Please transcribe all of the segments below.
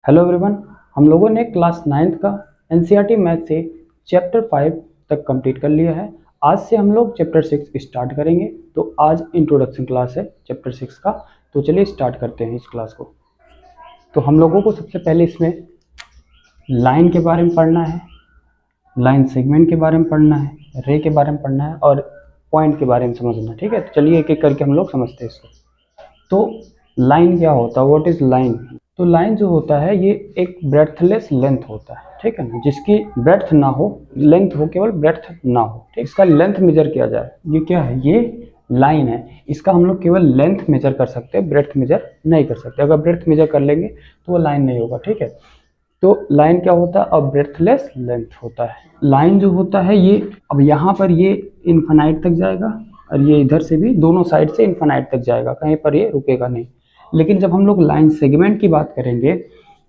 Hello everyone. हम लोगों ने क्लास 9th का एनसीईआरटी मैथ से चैप्टर 5 तक कंप्लीट कर लिया है। आज से हम लोग चैप्टर 6 स्टार्ट करेंगे। तो आज इंट्रोडक्शन क्लास है चैप्टर 6 का। तो चलिए स्टार्ट करते हैं इस क्लास को। तो हम लोगों को सबसे पहले इसमें लाइन के बारे में पढ़ना है, लाइन सेगमेंट के बारे में पढ़ना है, रे के बारे में पढ़ना है और पॉइंट के बारे में समझना। ठीक है, तो चलिए एक एक करके हम लोग समझते हैं इसको। तो लाइन क्या होता है, व्हाट इज लाइन? तो लाइन जो होता है ये एक ब्रेथलेस लेंथ होता है, ठीक है ना, जिसकी ब्रेथ ना हो, लेंथ हो, केवल ब्रेथ ना हो। ठीक, इसका लेंथ मेजर किया जाए, ये क्या है, ये लाइन है। इसका हम लोग केवल लेंथ मेजर कर सकते हैं, ब्रेथ मेजर नहीं कर सकते। अगर ब्रेथ मेजर कर लेंगे तो वो लाइन नहीं होगा। ठीक है, तो लाइन क्या होता है, अब ब्रेथलेस लेंथ होता है। लाइन जो होता है ये, अब यहाँ पर ये इन्फिनाइट तक जाएगा और ये इधर से भी दोनों साइड से इन्फिनाइट तक जाएगा, कहीं पर ये रुकेगा नहीं। लेकिन जब हम लोग लाइन सेगमेंट की बात करेंगे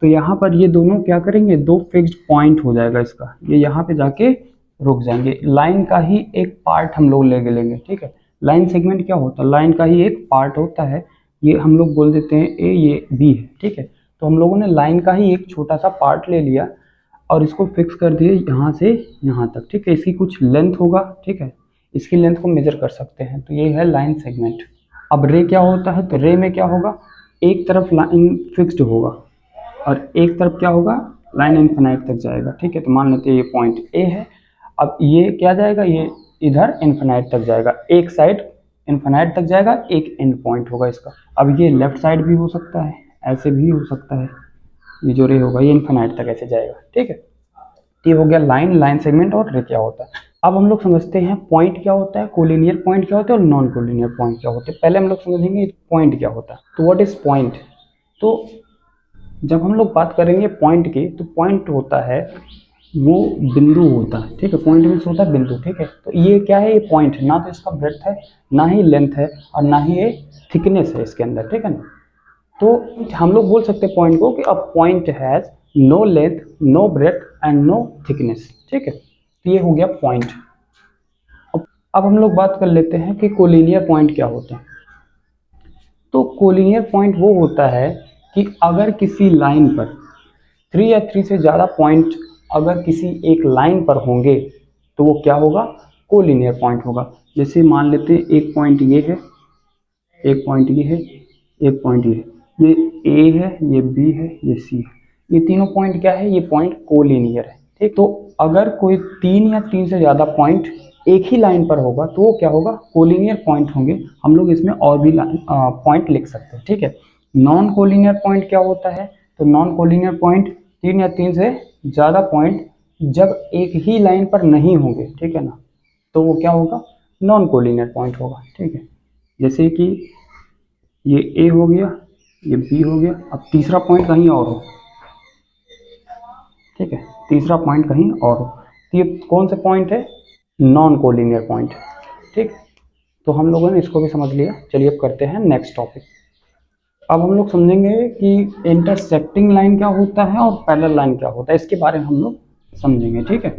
तो यहाँ पर ये दोनों क्या करेंगे, दो फिक्स्ड पॉइंट हो जाएगा इसका, ये यहाँ पे जाके रुक जाएंगे। लाइन का ही एक पार्ट हम लोग ले लेंगे। ठीक है, लाइन सेगमेंट क्या होता है, लाइन का ही एक पार्ट होता है। ये हम लोग बोल देते हैं ए, ये बी है। ठीक है, तो हम लोगों ने लाइन का ही एक छोटा सा पार्ट ले लिया और इसको फिक्स कर दिए यहाँ से यहाँ तक। ठीक है, इसकी कुछ लेंथ होगा। ठीक है, इसकी लेंथ को मेजर कर सकते हैं, तो ये है लाइन सेगमेंट। अब रे क्या होता है, तो रे में क्या होगा, एक तरफ लाइन फिक्स्ड होगा और एक तरफ क्या होगा, लाइन इन्फिनाइट तक जाएगा। ठीक है, तो मान लेते हैं ये पॉइंट ए है। अब ये क्या जाएगा, ये इधर इन्फिनाइट तक जाएगा, एक साइड इन्फिनाइट तक जाएगा, एक एंड पॉइंट होगा इसका। अब ये लेफ्ट साइड भी हो सकता है, ऐसे भी हो सकता है, ये जो रे होगा ये इन्फिनाइट तक ऐसे जाएगा। ठीक है, ये हो गया लाइन, लाइन सेगमेंट और रे क्या होता है। अब हम लोग समझते हैं पॉइंट क्या होता है, कोलिनियर पॉइंट क्या होता है और नॉन कोलिनियर पॉइंट क्या होते हैं। पहले हम लोग समझेंगे पॉइंट क्या होता है। तो व्हाट इज पॉइंट? तो जब हम लोग बात करेंगे पॉइंट की, तो पॉइंट होता है वो बिंदु होता है। ठीक है, पॉइंट मीन्स होता है बिंदु। ठीक है, तो ये क्या है, ये पॉइंट है, ना तो इसका ब्रेड्थ है, ना ही लेंथ है और ना ही ये थिकनेस है इसके अंदर। ठीक है ना, तो हम लोग बोल सकते हैं पॉइंट को कि अब point has no length, no breadth and no thickness. ठीक है, तो ये हो गया पॉइंट। अब हम लोग बात कर लेते हैं कि कोलिनियर पॉइंट क्या होते हैं। तो कोलिनियर पॉइंट वो होता है कि अगर किसी लाइन पर 3 या 3 से ज़्यादा पॉइंट अगर किसी एक लाइन पर होंगे तो वो क्या होगा, कोलिनियर पॉइंट होगा। जैसे मान लेते हैं एक पॉइंट ये है, एक पॉइंट ये है, एक पॉइंट ये ए है, ये बी है, ये सी है। ये तीनों पॉइंट क्या है, ये पॉइंट कोलिनियर है। ठीक, तो अगर कोई 3 या 3 से ज़्यादा पॉइंट एक ही लाइन पर होगा तो वो क्या होगा, कोलिनियर पॉइंट होंगे। हम लोग इसमें और भी पॉइंट लिख सकते हैं। ठीक है, नॉन कोलिनियर पॉइंट क्या होता है, तो नॉन कोलिनियर पॉइंट 3 या 3 से ज़्यादा पॉइंट जब एक ही लाइन पर नहीं होंगे, ठीक है ना, तो वो क्या होगा, नॉन कोलिनियर पॉइंट होगा। ठीक है, जैसे कि ये ए हो गया, ये बी हो गया, अब तीसरा पॉइंट कहीं और हो। ठीक है, तीसरा पॉइंट कहीं और हो, तो ये कौन सा पॉइंट है, नॉन कोलिनियर पॉइंट। ठीक, तो हम लोगों ने इसको भी समझ लिया। चलिए अब करते हैं नेक्स्ट टॉपिक। अब हम लोग समझेंगे कि इंटरसेक्टिंग लाइन क्या होता है और पैरेलल लाइन क्या होता है, इसके बारे में हम लोग समझेंगे। ठीक है,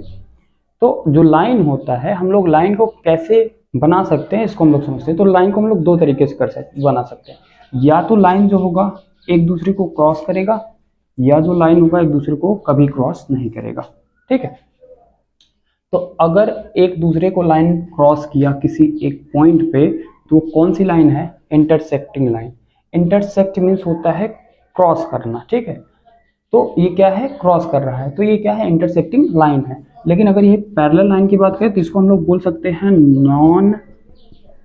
तो जो लाइन होता है, हम लोग लाइन को कैसे बना सकते हैं इसको हम लोग समझते हैं। तो लाइन को हम लोग दो तरीके से बना सकते हैं। या तो लाइन जो होगा एक दूसरे को क्रॉस करेगा, या जो लाइन होगा एक दूसरे को कभी क्रॉस नहीं करेगा। ठीक है, तो अगर एक दूसरे को लाइन क्रॉस किया किसी एक पॉइंट पे, तो कौन सी लाइन है, इंटरसेक्टिंग लाइन। इंटरसेक्ट मीन्स होता है क्रॉस करना। ठीक है, तो ये क्या है, क्रॉस कर रहा है, तो ये क्या है, इंटरसेक्टिंग लाइन है। लेकिन अगर ये पैरेलल लाइन की बात करें तो इसको हम लोग बोल सकते हैं नॉन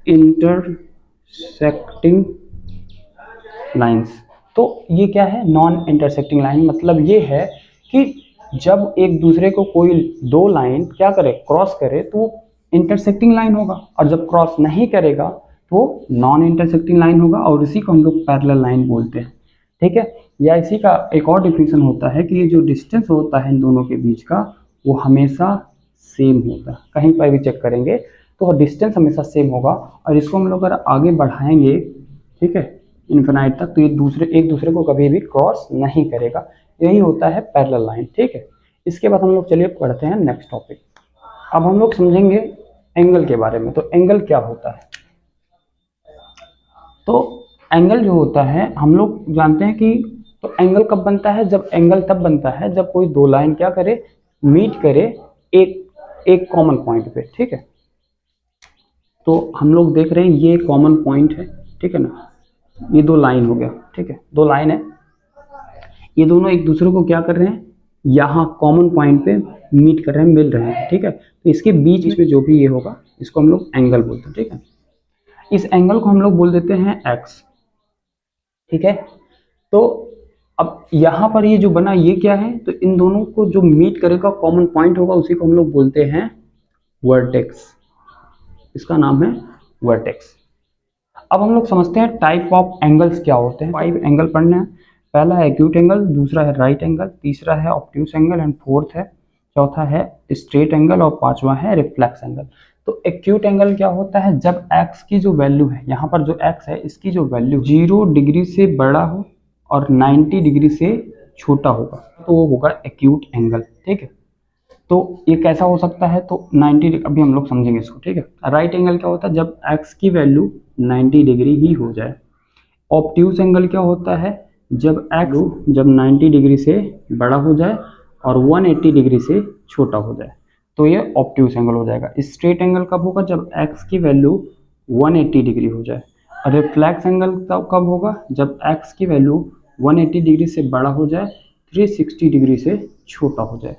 इंटरसेक्टिंग लाइंस। तो ये क्या है, नॉन इंटरसेक्टिंग लाइन, मतलब ये है कि जब एक दूसरे को कोई दो लाइन क्या करे, क्रॉस करे, तो इंटरसेक्टिंग लाइन होगा, और जब क्रॉस नहीं करेगा तो नॉन इंटरसेक्टिंग लाइन होगा, और इसी को हम लोग पैरेलल लाइन बोलते हैं। ठीक है, या इसी का एक और डिफिनेशन होता है कि ये जो डिस्टेंस होता है इन दोनों के बीच का, वो हमेशा सेम होता है। कहीं पर भी चेक करेंगे तो डिस्टेंस हमेशा सेम होगा, और इसको हम लोग अगर आगे बढ़ाएंगे, ठीक है, इन्फिनाइट तक, तो ये एक दूसरे को कभी भी क्रॉस नहीं करेगा। यही होता है पैरेलल लाइन। ठीक है, इसके बाद हम लोग चलिए पढ़ते हैं नेक्स्ट टॉपिक। अब हम लोग समझेंगे एंगल के बारे में। तो एंगल क्या होता है, तो एंगल जो होता है हम लोग जानते हैं कि, तो तो एंगल कब बनता है? जब एंगल तब बनता है जब कोई दो लाइन क्या करे, मीट करे एक कॉमन पॉइंट पे, ठीक है। तो हम लोग देख रहे हैं ये कॉमन पॉइंट है, ठीक है ना, ये दो लाइन हो गया, ठीक है, दो लाइन है, ये दोनों एक दूसरे को क्या कर रहे हैं, यहाँ कॉमन पॉइंट पे मीट कर रहे हैं, मिल रहे हैं, ठीक है। तो इसके बीच में जो भी ये होगा इसको हम लोग एंगल बोलते हैं, ठीक है। इस एंगल को हम लोग बोल देते हैं एक्स, ठीक है। तो अब यहाँ पर ये जो बना ये क्या है, तो इन दोनों को जो मीट करेगा कॉमन पॉइंट होगा उसी को हम लोग बोलते हैं वर्टेक्स, इसका नाम है वर्टेक्स। अब हम लोग समझते हैं टाइप ऑफ एंगल्स क्या होते हैं। 5 एंगल पढ़ने हैं। पहला है एक्यूट एंगल, दूसरा है राइट एंगल, तीसरा है ऑब्ट्यूस एंगल एंड फोर्थ है, चौथा है स्ट्रेट एंगल और पांचवा है रिफ्लेक्स एंगल। तो एक्यूट एंगल क्या होता है, जब x की जो वैल्यू है, यहाँ पर जो x है इसकी जो वैल्यू 0 डिग्री से बड़ा हो और 90 डिग्री से छोटा होगा तो वो होगा एक्यूट एंगल, ठीक है। तो ये कैसा हो सकता है, तो 90, अभी हम लोग समझेंगे इसको, ठीक है। राइट एंगल क्या होता है, जब x की वैल्यू 90 डिग्री ही हो जाए। ऑब्ट्यूस एंगल क्या होता है, जब x जब 90 डिग्री से बड़ा हो जाए और 180 डिग्री से छोटा हो जाए तो ये ऑब्ट्यूस एंगल हो जाएगा। स्ट्रेट एंगल कब होगा, जब x की वैल्यू 180 डिग्री हो जाए। और रिफ्लेक्स एंगल कब होगा, जब x की वैल्यू 180 डिग्री से बड़ा हो जाए, 360 डिग्री से छोटा हो जाए,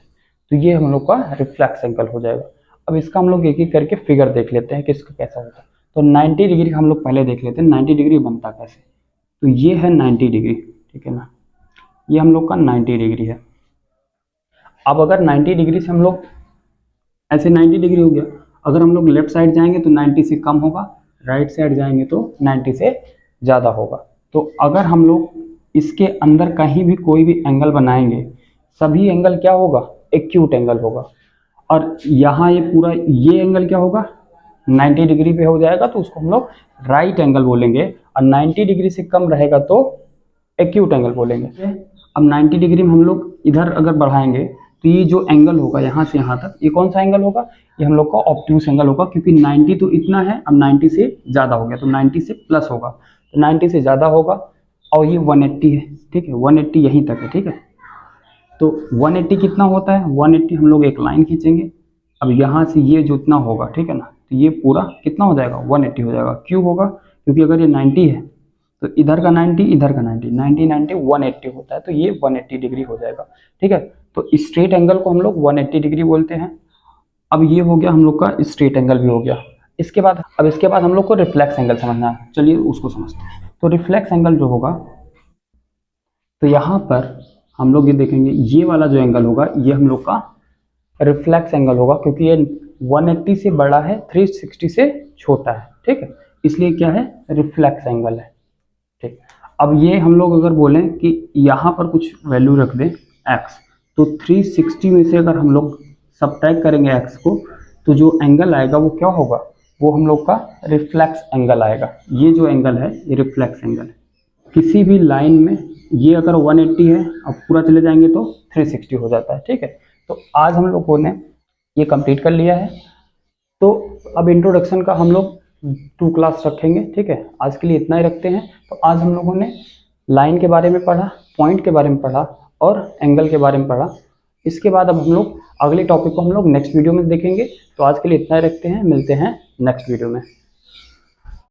तो ये हम लोग का रिफ्लेक्स एंगल हो जाएगा। अब इसका हम लोग एक एक करके फिगर देख लेते हैं कि इसका कैसा होता है। तो 90 डिग्री हम लोग पहले देख लेते हैं, 90 डिग्री बनता कैसे। तो ये है 90 डिग्री, ठीक है ना, ये हम लोग का 90 डिग्री है। अब अगर 90 डिग्री से हम लोग ऐसे 90 डिग्री हो गया, अगर हम लोग लेफ्ट साइड जाएंगे तो 90 से कम होगा, राइट साइड जाएंगे तो 90 से ज़्यादा होगा। तो अगर हम लोग इसके अंदर कहीं भी कोई भी एंगल बनाएंगे, सभी एंगल क्या होगा, एक्यूट एंगल होगा। और यहाँ ये पूरा ये एंगल क्या होगा, 90 डिग्री पे हो जाएगा तो उसको हम लोग राइट एंगल बोलेंगे, और 90 डिग्री से कम रहेगा तो एक्यूट एंगल बोलेंगे। अब 90 डिग्री में हम लोग इधर अगर बढ़ाएंगे तो ये जो एंगल होगा यहाँ से यहाँ तक, ये कौन सा एंगल होगा, ये हम लोग का ऑब्ट्यूस एंगल होगा, क्योंकि 90 तो इतना है, अब 90 से ज़्यादा हो गया तो 90 से प्लस होगा, तो 90 से ज़्यादा होगा। और ये 180 है, ठीक है, 180 यहीं तक है, ठीक है। तो 180 कितना होता है, 180 हम लोग एक लाइन खींचेंगे, अब यहाँ से ये जो इतना होगा, ठीक है ना, तो ये पूरा कितना हो जाएगा, 180 हो जाएगा। क्यों होगा, क्योंकि अगर ये 90 है तो इधर का 90 इधर का 90 90 90 180 होता है, तो ये 180 डिग्री हो जाएगा, ठीक है। तो स्ट्रेट एंगल को हम लोग 180 डिग्री बोलते हैं। अब ये हो गया हम लोग का स्ट्रेट एंगल भी हो गया। इसके बाद हम लोग को रिफ्लेक्स एंगल समझना है, चलिए उसको समझते हैं। तो रिफ्लेक्स एंगल जो होगा, तो यहाँ पर हम लोग ये देखेंगे, ये वाला जो एंगल होगा ये हम लोग का रिफ्लेक्स एंगल होगा, क्योंकि ये 180 से बड़ा है, 360 से छोटा है, ठीक है, इसलिए क्या है, रिफ्लेक्स एंगल है, ठीक। अब ये हम लोग अगर बोलें कि यहाँ पर कुछ वैल्यू रख दें x, तो 360 में से अगर हम लोग सबट्रैक्ट करेंगे x को, तो जो एंगल आएगा वो क्या होगा, वो हम लोग का रिफ्लेक्स एंगल आएगा। ये जो एंगल है ये रिफ्लेक्स एंगल है। किसी भी लाइन में ये अगर 180 है, अब पूरा चले जाएंगे तो 360 हो जाता है, ठीक है। तो आज हम लोगों ने ये कंप्लीट कर लिया है। तो अब इंट्रोडक्शन का हम लोग 2 क्लास रखेंगे, ठीक है। आज के लिए इतना ही रखते हैं। तो आज हम लोगों ने लाइन के बारे में पढ़ा, पॉइंट के बारे में पढ़ा और एंगल के बारे में पढ़ा। इसके बाद अब हम लोग अगले टॉपिक को हम लोग नेक्स्ट वीडियो में देखेंगे। तो आज के लिए इतना ही रखते हैं, मिलते हैं नेक्स्ट वीडियो में।